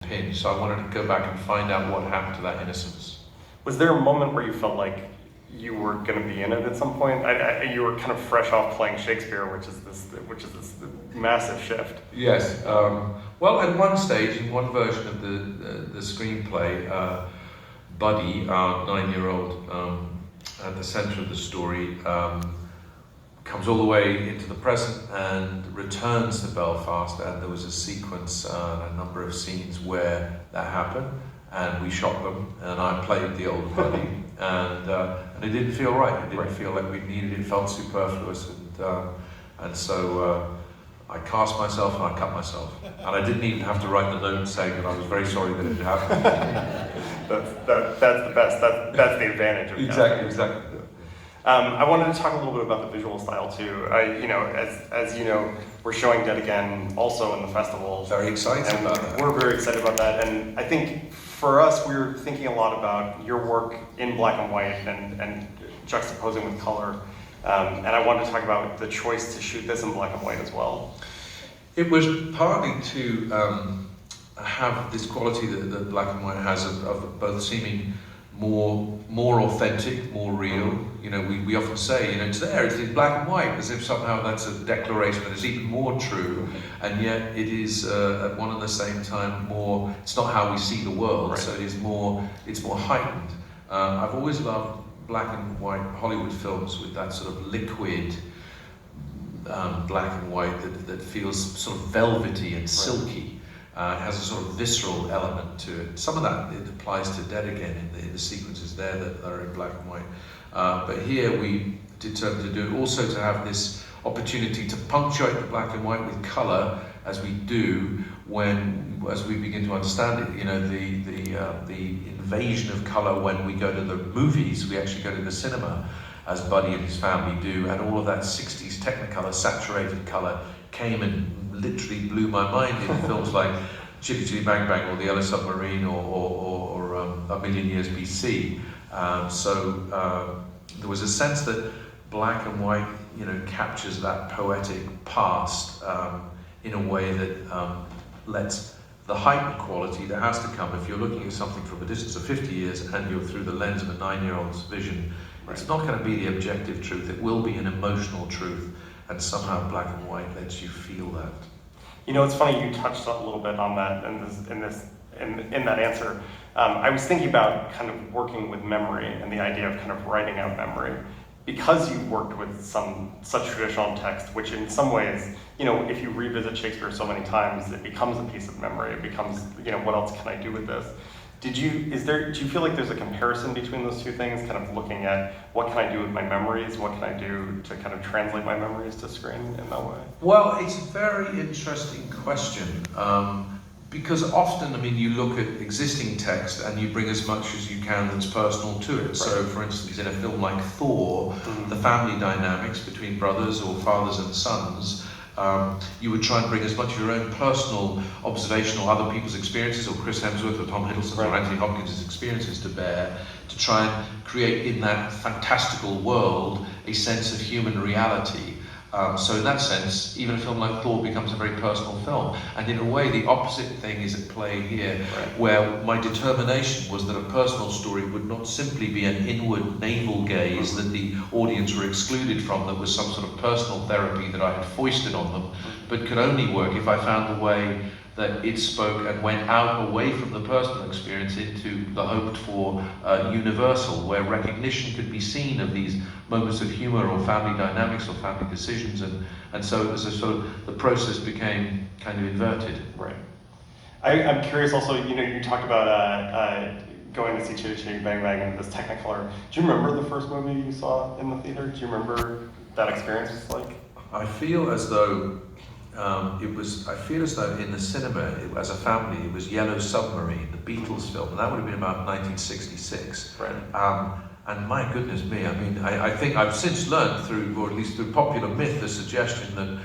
pin. So I wanted to go back and find out what happened to that innocence. Was there a moment where you felt like you were going to be in it at some point? You were kind of fresh off playing Shakespeare, which is this massive shift. Yes. Well, at one stage, in one version of the screenplay, Buddy, our 9-year-old, at the centre of the story, comes all the way into the present and returns to Belfast, and there was a sequence, a number of scenes where that happened, and we shot them, and I played the older Buddy, and it didn't feel right. It didn't feel like we needed it. It felt superfluous, and so I cast myself and I cut myself, and I didn't even have to write the note saying that I was very sorry that it had happened. That's the best. That's the advantage of exactly. I wanted to talk a little bit about the visual style too. As you know, we're showing Dead Again also in the festival. Very excited about that. We're very excited about that, and I think for us, we're thinking a lot about your work in black and white and juxtaposing with color. And I wanted to talk about the choice to shoot this in black and white as well. It was partly to have this quality that black and white has of both seeming more authentic, more real. You know, we often say, it's there, it's in black and white, as if somehow that's a declaration that is even more true, and yet it is at one and the same time more, it's not how we see the world, right. So it's more heightened. I've always loved black and white Hollywood films with that sort of liquid black and white that feels sort of velvety and silky. It has a sort of visceral element to it. Some of that it applies to Dead Again in the sequences there that are in black and white. But here we determined to do also to have this opportunity to punctuate the black and white with colour as we do as we begin to understand it. The invasion of colour when we go to the movies, we actually go to the cinema, as Buddy and his family do, and all of that 60s Technicolor saturated colour came and literally blew my mind in films like Chitty Chitty Bang Bang or The Yellow Submarine or A Million Years BC. So there was a sense that black and white, captures that poetic past in a way that lets the heightened quality that has to come if you're looking at something from a distance of 50 years and you're through the lens of a 9-year-old's vision. Right. It's not going to be the objective truth, it will be an emotional truth, and somehow black and white lets you feel that. It's funny, you touched a little bit on that in that answer. I was thinking about kind of working with memory and the idea of kind of writing out memory. Because you've worked with such traditional text, which in some ways, if you revisit Shakespeare so many times, it becomes a piece of memory. It becomes, what else can I do with this? Do you feel like there's a comparison between those two things, kind of looking at what can I do with my memories, what can I do to kind of translate my memories to screen in that way? Well, it's a very interesting question. Because often, you look at existing text and you bring as much as you can that's personal to it. Right. So, for instance, in a film like Thor, the family dynamics between brothers or fathers and sons, you would try and bring as much of your own personal observation or other people's experiences, or Chris Hemsworth or Tom Hiddleston or Anthony Hopkins' experiences to bear, to try and create in that fantastical world a sense of human reality. So in that sense, even a film like Thor becomes a very personal film. And in a way, the opposite thing is at play here, right. Where my determination was that a personal story would not simply be an inward navel gaze that the audience were excluded from, that was some sort of personal therapy that I had foisted on them, but could only work if I found a way that it spoke and went out away from the personal experience into the hoped for universal, where recognition could be seen of these moments of humor or family dynamics or family decisions, and so as a sort of the process became kind of inverted. Right. I'm curious also, you talked about going to see Chitty Chitty Bang Bang and this Technicolor. Do you remember the first movie you saw in the theater? Do you remember that experience was like? I feel as though in the cinema, as a family, it was Yellow Submarine, the Beatles film, and that would have been about 1966. Right. And my goodness me, I think I've since learned through, or at least through popular myth, the suggestion that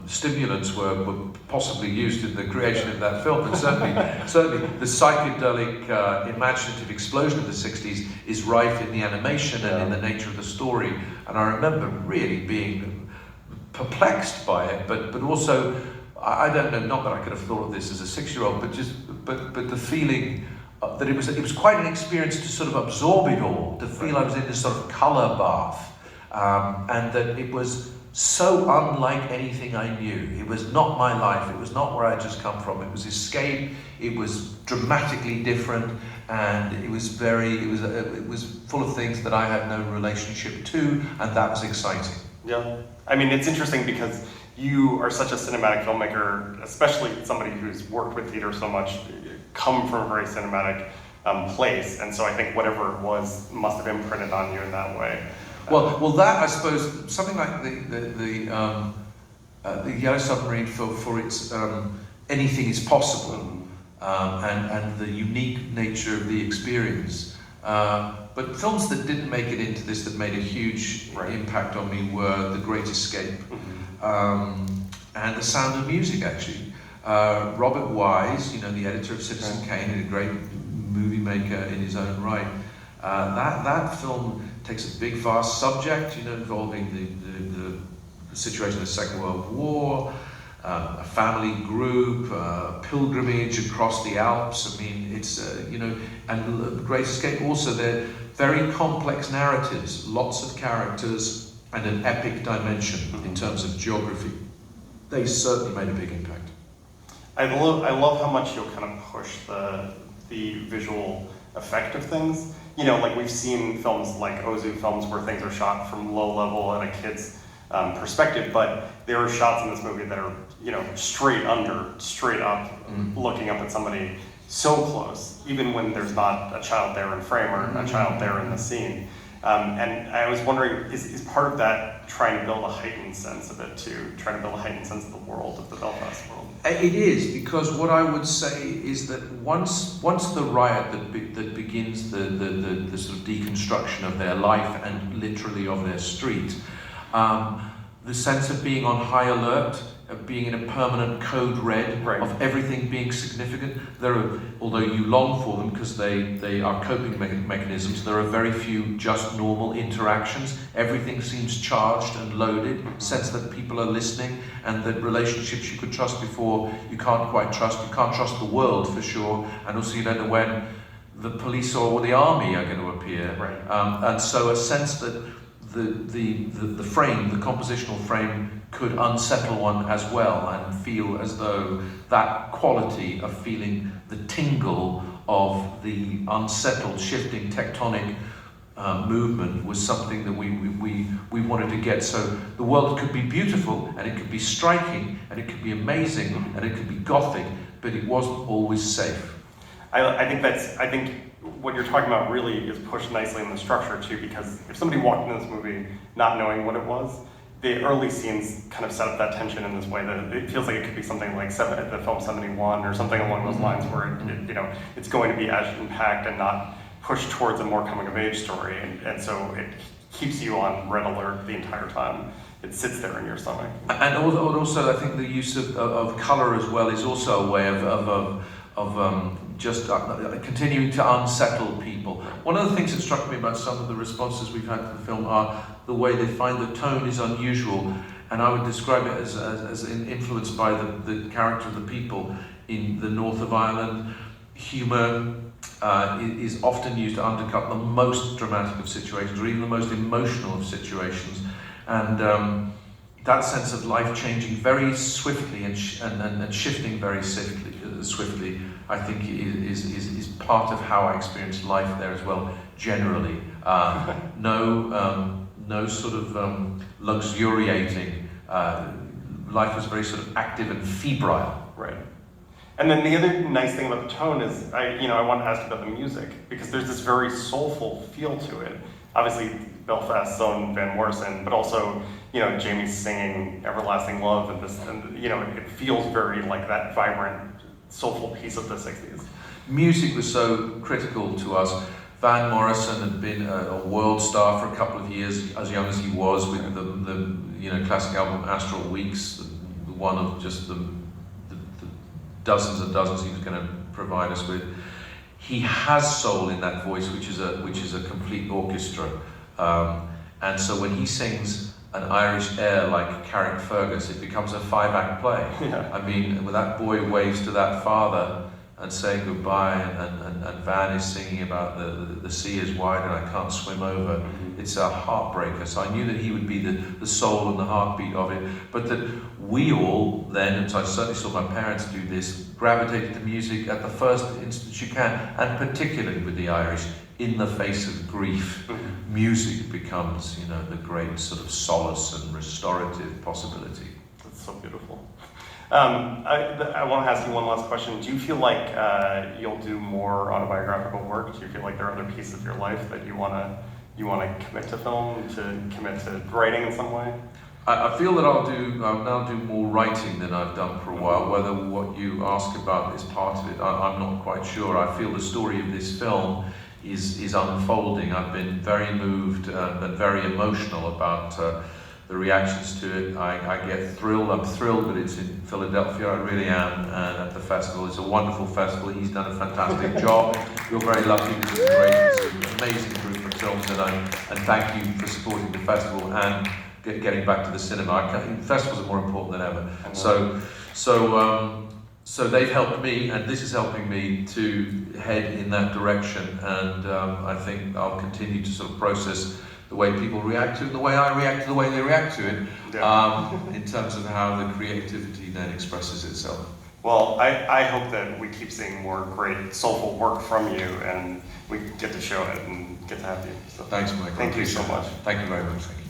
stimulants were possibly used in the creation of that film, and certainly the psychedelic, imaginative explosion of the 60s is rife in the animation and in the nature of the story. And I remember really being perplexed by it, but also, I don't know, not that I could have thought of this as a 6-year-old, but just but the feeling that it was quite an experience to sort of absorb it all, to feel I was in this sort of colour bath, and that it was so unlike anything I knew. It was not my life. It was not where I just come from. It was escape. It was dramatically different, and it was full of things that I had no relationship to, and that was exciting. Yeah, I mean, it's interesting because you are such a cinematic filmmaker, especially somebody who's worked with theater so much, come from a very cinematic place, and so I think whatever it was must have imprinted on you in that way. Well, that I suppose something like the Yellow Submarine for its anything is possible, and the unique nature of the experience. But films that didn't make it into this, that made a huge impact on me, were The Great Escape, and The Sound of Music, actually. Robert Wise, the editor of Citizen Kane, and a great movie maker in his own right, that film takes a big, vast subject, involving the situation of the Second World War, a family group, pilgrimage across the Alps. I mean, it's, and The Great Escape also, they're very complex narratives, lots of characters, and an epic dimension in terms of geography. They certainly made a big impact. I love how much you'll kind of push the visual effect of things. Like we've seen films like Ozu films where things are shot from low level at a kid's perspective, but there are shots in this movie that are, straight up, looking up at somebody so close, even when there's not a child there in frame or a child there in the scene. And I was wondering, is part of that trying to build a heightened sense of it too, trying to build a heightened sense of the world, of the Belfast world? It is, because what I would say is that once the riot that begins the sort of deconstruction of their life and literally of their street, the sense of being on high alert, of being in a permanent code red, of everything being significant. Although you long for them because they are coping mechanisms, there are very few just normal interactions. Everything seems charged and loaded, sense that people are listening, and that relationships you could trust before you can't quite trust. You can't trust the world for sure, and also you don't know when the police or the army are going to appear. And so a sense that the frame, the compositional frame, could unsettle one as well, and feel as though that quality of feeling the tingle of the unsettled, shifting tectonic movement was something that we wanted to get. So the world could be beautiful, and it could be striking, and it could be amazing, and it could be gothic, but it wasn't always safe. I think what you're talking about really is pushed nicely in the structure too, because if somebody walked into this movie not knowing what it was, the early scenes kind of set up that tension in this way that it feels like it could be something like the film 71 or something along those lines, where it's going to be action-packed and not pushed towards a more coming-of-age story, and so it keeps you on red alert the entire time. It sits there in your stomach. And also, I think the use of colour as well is also a way of just continuing to unsettle people. One of the things that struck me about some of the responses we've had to the film are the way they find the tone is unusual, and I would describe it as influenced by the character of the people in the north of Ireland. Humour is often used to undercut the most dramatic of situations, or even the most emotional of situations, and that sense of life changing very swiftly and shifting very swiftly, I think is part of how I experience life there as well. Generally, no sort of luxuriating. Life was very sort of active and febrile. Right. And then the other nice thing about the tone is, I want to ask about the music, because there's this very soulful feel to it. Obviously, Belfast's own Van Morrison, but also, Jamie's singing "Everlasting Love," and it feels very like that vibrant, soulful piece of the '60s. Music was so critical to us. Van Morrison had been a world star for a couple of years, as young as he was, with the classic album Astral Weeks, one of just the dozens and dozens he was going to provide us with. He has soul in that voice, which is a complete orchestra, and so when he sings an Irish air like Carrickfergus, it becomes a 5-act play. Yeah. I mean, when that boy waves to that father, and saying goodbye, and Van is singing about the sea is wide and I can't swim over. It's a heartbreaker. So I knew that he would be the soul and the heartbeat of it, but that we all then, and so I certainly saw my parents do this, gravitated to music at the first instance you can, and particularly with the Irish, in the face of grief, music becomes, you know, the great sort of solace and restorative possibility. That's so beautiful. I want to ask you one last question. Do you feel like you'll do more autobiographical work? Do you feel like there are other pieces of your life that you want to commit to film, to commit to writing in some way? I feel that I'll now do more writing than I've done for a while. Whether what you ask about is part of it, I'm not quite sure. I feel the story of this film is unfolding. I've been very moved and very emotional about the reactions to it. I get thrilled. I'm thrilled that it's in Philadelphia. I really am. And at the festival, it's a wonderful festival. He's done a fantastic job. You're very lucky. This is great. It's an amazing group of films, and thank you for supporting the festival and getting back to the cinema. Festivals are more important than ever. So they've helped me, and this is helping me to head in that direction. And I think I'll continue to sort of process the way people react to it, and the way I react to the way they react to it, in terms of how the creativity then expresses itself. Well, I hope that we keep seeing more great soulful work from you, and we get to show it and get to have you. So thanks, Michael. Thank you so much. Thank you very much. Thank you.